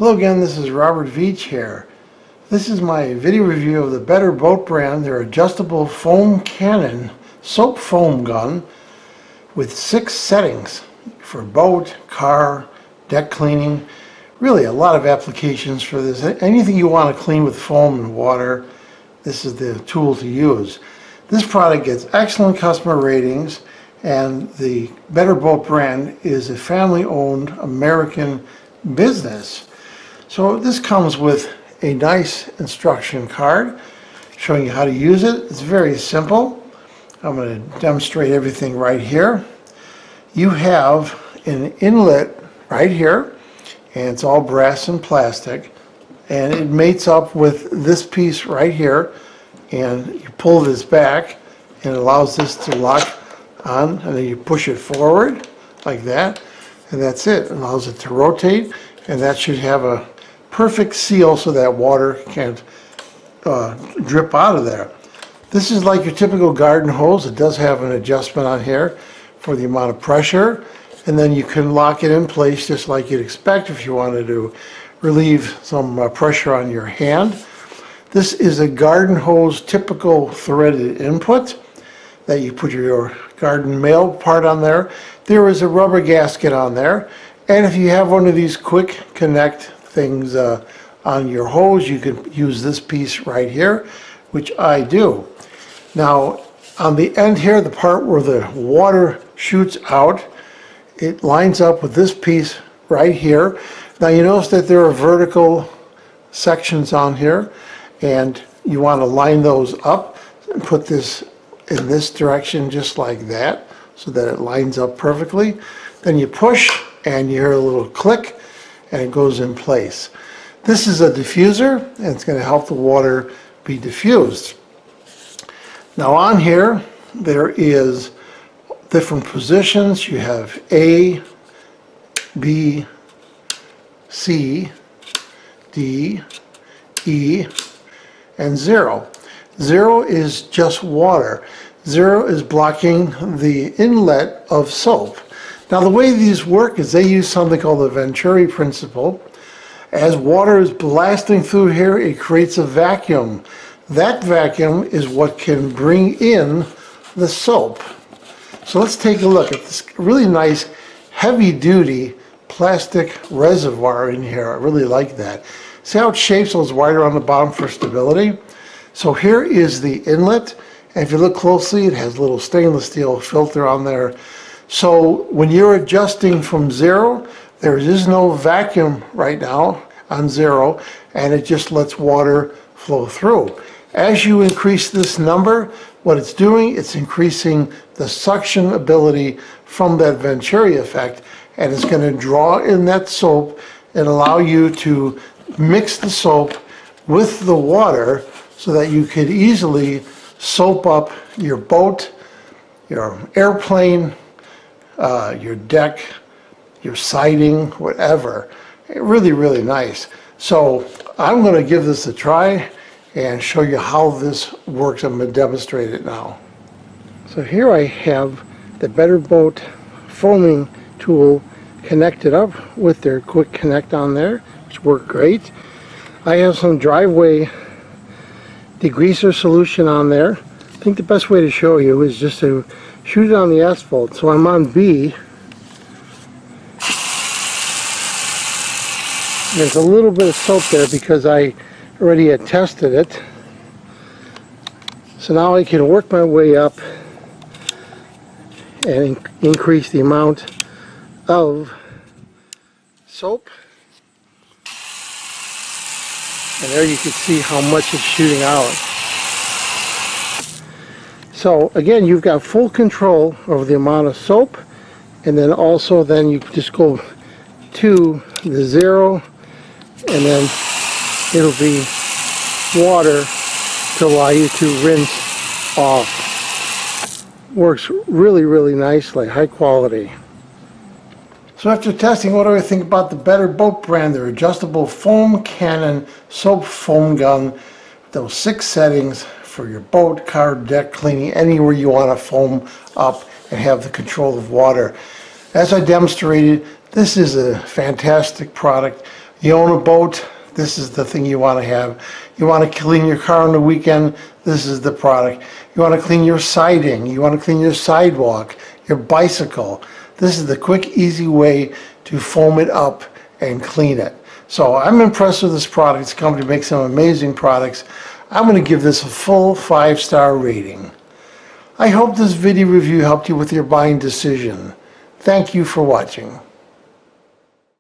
Hello again, this is Robert Veach here. This is my video review of the Better Boat brand, their adjustable foam cannon soap foam gun with 6 settings for boat, car, deck cleaning. Really a lot of applications for this. Anything you want to clean with foam and water, this is the tool to use. This product gets excellent customer ratings, and the Better Boat brand is a family-owned American business. So this comes with a nice instruction card showing you how to use it. It's very simple. I'm going to demonstrate everything right here. You have an inlet right here, and it's all brass and plastic, and it mates up with this piece right here, and you pull this back and it allows this to lock on, and then you push it forward like that, and that's it. It allows it to rotate, and that should have a perfect seal so that water can't drip out of there. This is like your typical garden hose. It does have an adjustment on here for the amount of pressure, and then you can lock it in place just like you'd expect if you wanted to relieve some pressure on your hand. This is a garden hose typical threaded input that you put your garden mail part on there. There is a rubber gasket on there, and if you have one of these quick connect things on your hose, you can use this piece right here, which I do. Now on the end here, the part where the water shoots out, it lines up with this piece right here. Now you notice that there are vertical sections on here, and you want to line those up and put this in this direction just like that so that it lines up perfectly. Then you push and you hear a little click and it goes in place. This is a diffuser, and it's going to help the water be diffused. Now on here there is different positions. You have A, B, C, D, E, and 0. 0 is just water. 0 is blocking the inlet of soap. Now the way these work is they use something called the Venturi principle. As water is blasting through here, it creates a vacuum. That vacuum is what can bring in the soap. So let's take a look at this really nice heavy-duty plastic reservoir in here. I really like that. See how it shapes those wider on the bottom for stability? So here is the inlet, and if you look closely, it has a little stainless steel filter on there. So when you're adjusting from 0, there is no vacuum right now on 0, and it just lets water flow through. As you increase this number, what it's doing, it's increasing the suction ability from that Venturi effect, and it's going to draw in that soap and allow you to mix the soap with the water so that you could easily soap up your boat, your airplane, your deck, your siding, whatever. Really, really nice. So I'm going to give this a try and show you how this works. I'm going to demonstrate it now. So here I have the Better Boat foaming tool connected up with their quick connect on there, which worked great. I have some driveway degreaser solution on there. I think the best way to show you is just to shoot it on the asphalt. So I'm on B. There's a little bit of soap there because I already had tested it. So now I can work my way up and increase the amount of soap. And there you can see how much it's shooting out. So again, you've got full control over the amount of soap, and then also then you just go to the 0, and then it'll be water to allow you to rinse off. Works really, really nicely, high quality. So after testing, what do I think about the Better Boat brand, their adjustable foam cannon soap foam gun, those 6 settings for your boat, car, deck cleaning, anywhere you want to foam up and have the control of water. As I demonstrated, this is a fantastic product. You own a boat, this is the thing you want to have. You want to clean your car on the weekend, this is the product. You want to clean your siding, you want to clean your sidewalk, your bicycle. This is the quick, easy way to foam it up and clean it. So I'm impressed with this product. This company makes some amazing products. I'm going to give this a full 5-star rating. I hope this video review helped you with your buying decision. Thank you for watching.